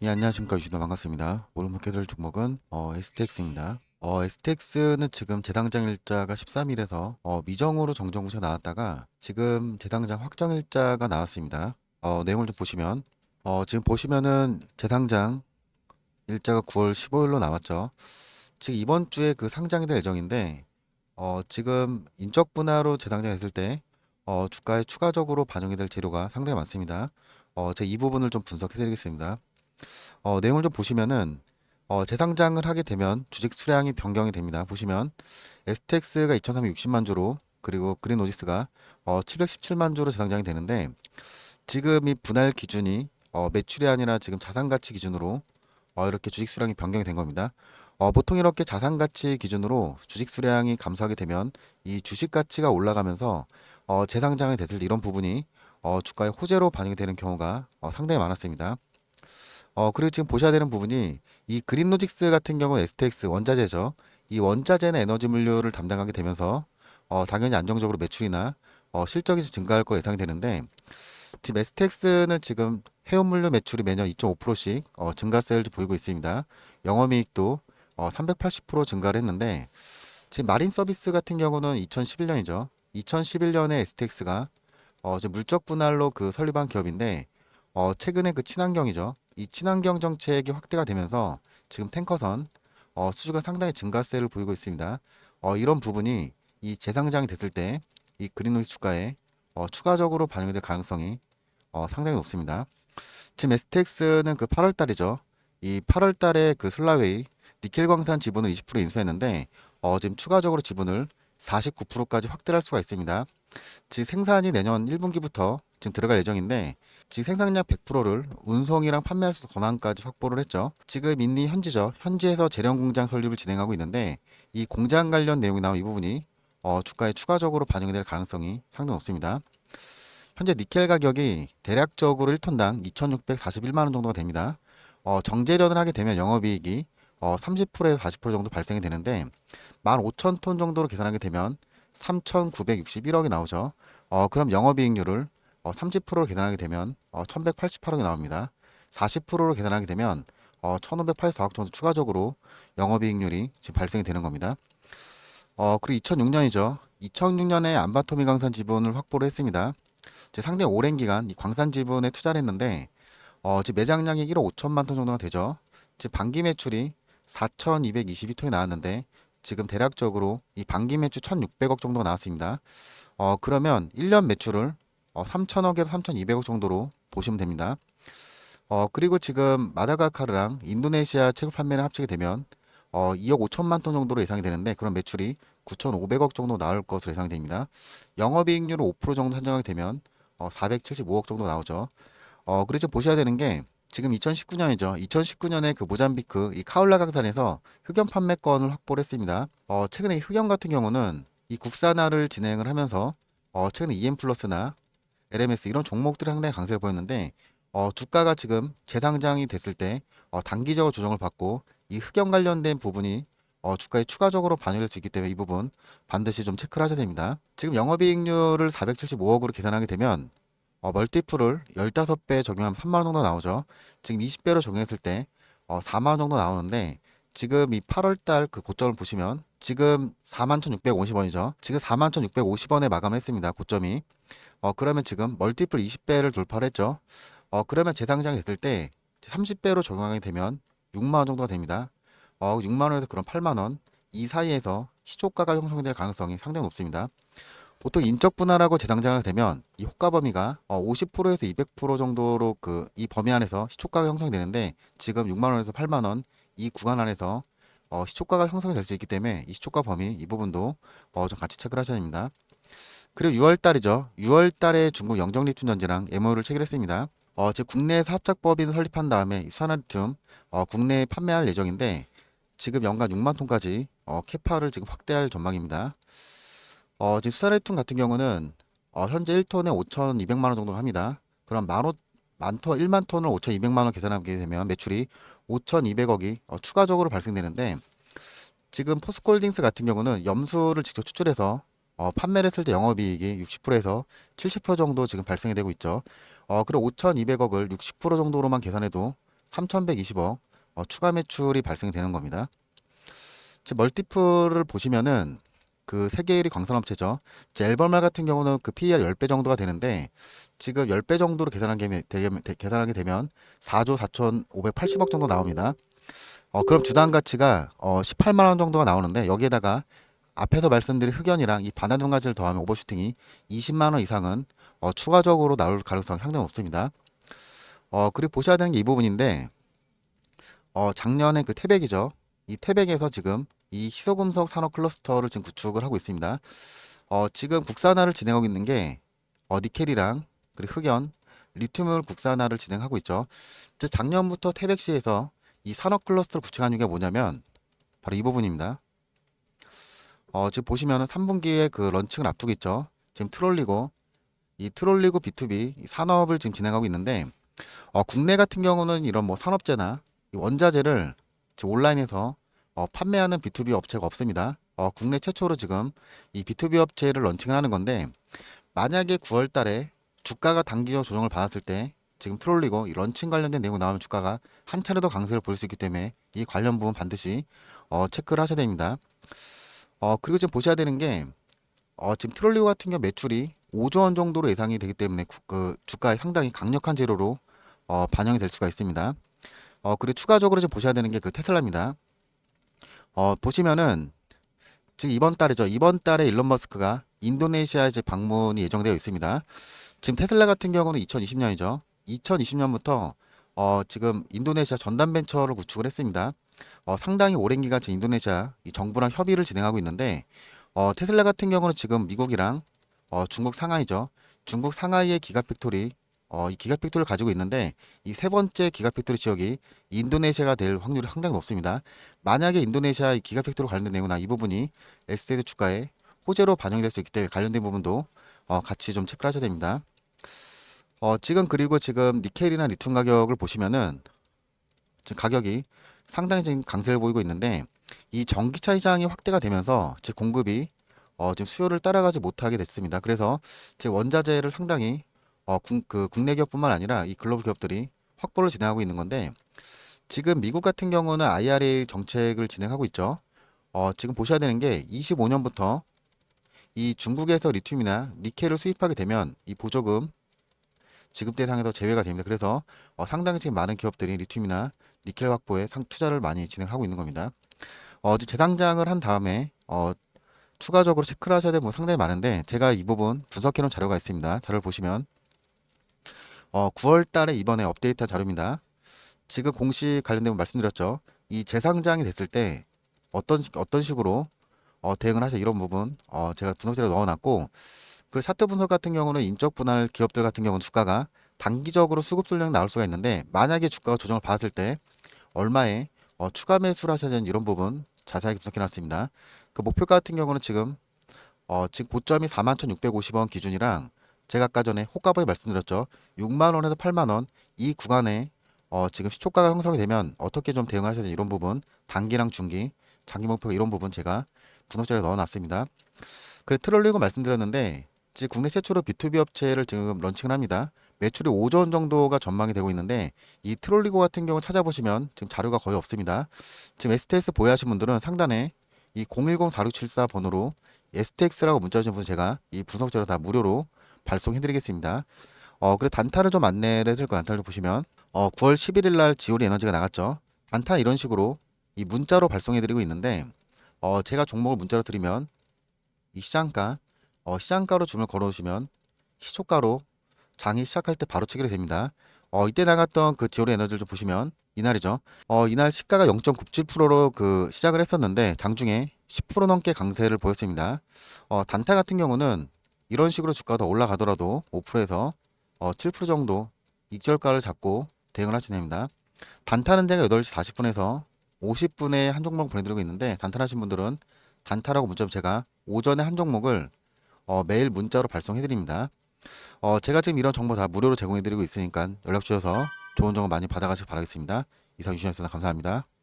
예, 안녕하십니까. 유시도 반갑습니다. 오늘 목표될 종목은 STX입니다. STX는 지금 재상장 일자가 13일에서 미정으로 정정구가 나왔다가 지금 재상장 확정 일자가 나왔습니다. 내용을 좀 보시면 지금 보시면은 재상장 일자가 9월 15일로 나왔죠. 지금 이번 주에 그 상장이 될 예정인데 지금 인적 분할로 재상장했을 때 주가에 추가적으로 반영이 될 재료가 상당히 많습니다. 제가 이 부분을 좀 분석해 드리겠습니다. 내용을 좀 보시면은 재상장을 하게 되면 주식 수량이 변경이 됩니다. 보시면 STX가 2,360만 주로 그리고 그린오지스가 717만 주로 재상장이 되는데 지금 이 분할 기준이 매출이 아니라 지금 자산 가치 기준으로 이렇게 주식 수량이 변경이 된 겁니다. 보통 이렇게 자산 가치 기준으로 주식 수량이 감소하게 되면 이 주식 가치가 올라가면서 재상장이 됐을 때 이런 부분이 주가의 호재로 반영이 되는 경우가 상당히 많았습니다. 그리고 지금 보셔야 되는 부분이 이 그린로직스 같은 경우는 STX 원자재죠. 이 원자재나 에너지 물류를 담당하게 되면서 당연히 안정적으로 매출이나 실적이 증가할 걸 예상이 되는데 지금 STX는 지금 해운 물류 매출이 매년 2.5%씩 증가세를 보이고 있습니다. 영업이익도 380% 증가를 했는데 지금 마린 서비스 같은 경우는 2011년이죠. 2011년에 STX가 지금 물적 분할로 그 설립한 기업인데 최근에 그 친환경이죠. 이 친환경 정책이 확대가 되면서 지금 탱커선 수주가 상당히 증가세를 보이고 있습니다. 이런 부분이 이 재상장이 됐을 때 이 그린로스 주가에 추가적으로 반영이 될 가능성이 상당히 높습니다. 지금 STX는 그 8월 달이죠. 이 8월 달에 그 슬라웨이 니켈 광산 지분을 20% 인수했는데 지금 추가적으로 지분을 49%까지 확대할 수가 있습니다. 즉 생산이 내년 1분기부터 지금 들어갈 예정인데 즉 생산량 100%를 운송이랑 판매할 수 있는 권한까지 확보를 했죠. 지금 인니 현지죠. 현지에서 재련 공장 설립을 진행하고 있는데 이 공장 관련 내용이 나온 이 부분이 주가에 추가적으로 반영이 될 가능성이 상당히 높습니다. 현재 니켈 가격이 대략적으로 1톤당 2,641만 원 정도가 됩니다. 정제련을 하게 되면 영업이익이 30%에서 40% 정도 발생이 되는데 15,000톤 정도로 계산하게 되면 3,961억이 나오죠. 그럼 영업이익률을 30%로 계산하게 되면 1,188억이 나옵니다. 40%로 계산하게 되면 1,584억 정도 추가적으로 영업이익률이 지금 발생이 되는 겁니다. 그리고 2006년이죠. 2006년에 안바토미 광산 지분을 확보를 했습니다. 상당히 오랜 기간 이 광산 지분에 투자를 했는데 지금 매장량이 1억 5천만 톤 정도가 되죠. 지금 반기 매출이 4,222톤이 나왔는데 지금 대략적으로 이 반기 매출 1,600억 정도가 나왔습니다. 그러면 1년 매출을 3천억에서 3,200억 정도로 보시면 됩니다. 그리고 지금 마다가카르랑 인도네시아 채굴 판매를 합치게 되면 2억 5천만 톤 정도로 예상이 되는데 그런 매출이 9,500억 정도 나올 것으로 예상이 됩니다. 영업이익률을 5% 정도 산정하게 되면 475억 정도 나오죠. 그래서 보셔야 되는 게 지금 2019년이죠. 2019년에 그 모잠비크 이 카울라 강산에서 흑연 판매권을 확보를 했습니다. 최근에 이 흑연 같은 경우는 이 국산화를 진행을 하면서 최근에 EM 플러스나 LMS 이런 종목들이 상당히 강세를 보였는데 주가가 지금 재상장이 됐을 때 단기적으로 조정을 받고 이 흑연 관련된 부분이 주가에 추가적으로 반영될 수 있기 때문에 이 부분 반드시 좀 체크를 하셔야 됩니다. 지금 영업이익률을 475억으로 계산하게 되면 멀티플을 15배 적용하면 3만 원 정도 나오죠. 지금 20배로 적용했을 때 4만 원 정도 나오는데 지금 이 8월 달 그 고점을 보시면 지금 41,650원이죠. 지금 41,650원에 마감했습니다. 고점이. 그러면 지금 멀티플 20배를 돌파를 했죠. 그러면 재상장이 됐을 때 30배로 적용하게 되면 6만 원 정도가 됩니다. 6만 원에서 그럼 8만 원 이 사이에서 시초가가 형성될 가능성이 상당히 높습니다. 보통 인적 분할하고 재상장을 되면 이 호가 범위가 50%에서 200% 정도로 그 이 범위 안에서 시초가가 형성이 되는데 지금 6만 원에서 8만 원 이 구간 안에서 시초가가 형성이 될 수 있기 때문에 이 시초가 범위 이 부분도 좀 같이 체크를 하셔야 됩니다. 그리고 6월 달이죠. 6월 달에 중국 영정리튬전지랑 MOU를 체결했습니다. 즉 국내에서 합작법인을 설립한 다음에 이 수산화리튬 국내에 판매할 예정인데 지금 연간 6만 톤까지 캐파를 지금 확대할 전망입니다. 지금 수산리튬 같은 경우는 현재 1톤에 5,200만 원 정도 합니다. 그럼 만톤 1만 톤을 5,200만 원 계산하게 되면 매출이 5,200억이 추가적으로 발생되는데 지금 포스코홀딩스 같은 경우는 염수를 직접 추출해서 판매를 했을 때 영업이익이 60%에서 70% 정도 지금 발생이 되고 있죠. 그리고 5,200억을 60% 정도로만 계산해도 3,120억 추가 매출이 발생이 되는 겁니다. 즉 멀티플을 보시면은 그 세계 1위 광산업체죠. 앨범말 같은 경우는 그 PER 10배 정도가 되는데 지금 10배 정도로 계산하게 되면 4조 4,580억 정도 나옵니다. 그럼 주당 가치가 18만 원 정도가 나오는데 여기에다가 앞에서 말씀드린 흑연이랑 이 반환 가지를 더하면 오버슈팅이 20만 원 이상은 추가적으로 나올 가능성이 상당히 높습니다. 그리고 보셔야 되는 게 이 부분인데 작년에 그 태백이죠. 이 태백에서 지금 이 희소금속 산업 클러스터를 지금 구축을 하고 있습니다. 지금 국산화를 진행하고 있는 게 니켈이랑 그리고 흑연, 리튬을 국산화를 진행하고 있죠. 즉 작년부터 태백시에서 이 산업 클러스터를 구축한 이유가 뭐냐면 바로 이 부분입니다. 지금 보시면은 3분기에 그 런칭을 앞두고 있죠. 지금 트롤리고 이 트롤리고 B2B 이 산업을 지금 진행하고 있는데 국내 같은 경우는 이런 뭐 산업재나 이 원자재를 지금 온라인에서 판매하는 B2B 업체가 없습니다. 국내 최초로 지금 이 B2B 업체를 런칭을 하는 건데 만약에 9월 달에 주가가 단기적 조정을 받았을 때 지금 트롤리고 이 런칭 관련된 내용 나오면 주가가 한 차례 더 강세를 보일 수 있기 때문에 이 관련 부분 반드시 체크를 하셔야 됩니다. 그리고 지금 보셔야 되는 게 지금 트롤리고 같은 경우 매출이 5조 원 정도로 예상이 되기 때문에 그 주가에 상당히 강력한 재료로 반영이 될 수가 있습니다. 그리고 추가적으로 지금 보셔야 되는 게 그 테슬라입니다. 보시면은 지금 이번 달이죠. 이번 달에 일론 머스크가 인도네시아에 이제 방문이 예정되어 있습니다. 지금 테슬라 같은 경우는 2020년이죠. 2020년부터 지금 인도네시아 전담벤처를 구축을 했습니다. 상당히 오랜 기간 지금 인도네시아 이 정부랑 협의를 진행하고 있는데 테슬라 같은 경우는 지금 미국이랑 중국 상하이죠. 중국 상하이의 기가팩토리 이 기가팩토리를 가지고 있는데 이 세 번째 기가팩토리 지역이 인도네시아가 될 확률이 상당히 높습니다. 만약에 인도네시아 이 기가팩토리 관련된 내용이나 이 부분이 STS 주가에 호재로 반영이 될 수 있기 때문에 관련된 부분도 같이 좀 체크를 하셔야 됩니다. 지금 그리고 지금 니켈이나 리튬 가격을 보시면은 지금 가격이 상당히 지금 강세를 보이고 있는데 이 전기차 시장이 확대가 되면서 즉 공급이 지금 수요를 따라가지 못하게 됐습니다. 그래서 지금 원자재를 상당히 국내 기업뿐만 아니라 이 글로벌 기업들이 확보를 진행하고 있는 건데 지금 미국 같은 경우는 IRA 정책을 진행하고 있죠. 지금 보셔야 되는 게 25년부터 이 중국에서 리튬이나 니켈을 수입하게 되면 이 보조금 지급 대상에서 제외가 됩니다. 그래서 상당히 지금 많은 기업들이 리튬이나 니켈 확보에 투자를 많이 진행하고 있는 겁니다. 지금 재상장을 한 다음에 추가적으로 체크를 하셔야 될 부분 상당히 많은데 제가 이 부분 분석해 놓은 자료가 있습니다. 자료를 보시면 9월 달에 이번에 업데이트 자료입니다. 지금 공시 관련된 거 말씀드렸죠. 이 재상장이 됐을 때 어떤 식으로 대응을 하세요. 이런 부분 제가 분석 자료 넣어놨고 그리고 차트 분석 같은 경우는 인적 분할 기업들 같은 경우는 주가가 단기적으로 수급 손량이 나올 수가 있는데 만약에 주가가 조정을 받았을 때 얼마에 추가 매수를 하셔야 되는 이런 부분 자세하게 분석해 놨습니다. 그 목표가 같은 경우는 지금 고점이 41,650원 기준이랑 제가 아까 전에 호가보에 말씀드렸죠. 6만 원에서 8만 원 이 구간에 지금 시초가가 형성이 되면 어떻게 좀 대응하셔야 되는 이런 부분 단기랑 중기 장기 목표 이런 부분 제가 분석자료에 넣어놨습니다. 그 트롤리고 말씀드렸는데 지금 국내 최초로 B2B 업체를 지금 런칭을 합니다. 매출이 5조 원 정도가 전망이 되고 있는데 이 트롤리고 같은 경우 찾아보시면 지금 자료가 거의 없습니다. 지금 STS 보유하신 분들은 상단에 이 010-4674 번호로 STX라고 문자 주신 분 제가 이 분석 자료 다 무료로 발송해 드리겠습니다. 그리고 단타를 좀 안내를 해드릴 거예요. 단타를 보시면 9월 11일 날 지오리 에너지가 나갔죠. 단타 이런 식으로 이 문자로 발송해 드리고 있는데 제가 종목을 문자로 드리면 이 시장가로 주문을 걸어오시면 시초가로 장이 시작할 때 바로 체결이 됩니다. 이때 나갔던 그 지오리 에너지를 좀 보시면 이날이죠. 이날 시가가 0.97%로 그 시작을 했었는데 장중에 10% 넘게 강세를 보였습니다. 단타 같은 경우는 이런 식으로 주가가 더 올라가더라도 5%에서 7% 정도 익절가를 잡고 대응을 하시면 됩니다. 단타는 제가 8시 40분에서 50분에 한 종목 보내드리고 있는데 단타하신 분들은 단타라고 문자로 제가 오전에 한 종목을 매일 문자로 발송해드립니다. 제가 지금 이런 정보 다 무료로 제공해드리고 있으니까 연락 주셔서 좋은 정보 많이 받아가시기 바라겠습니다. 이상 유진이었습니다. 감사합니다.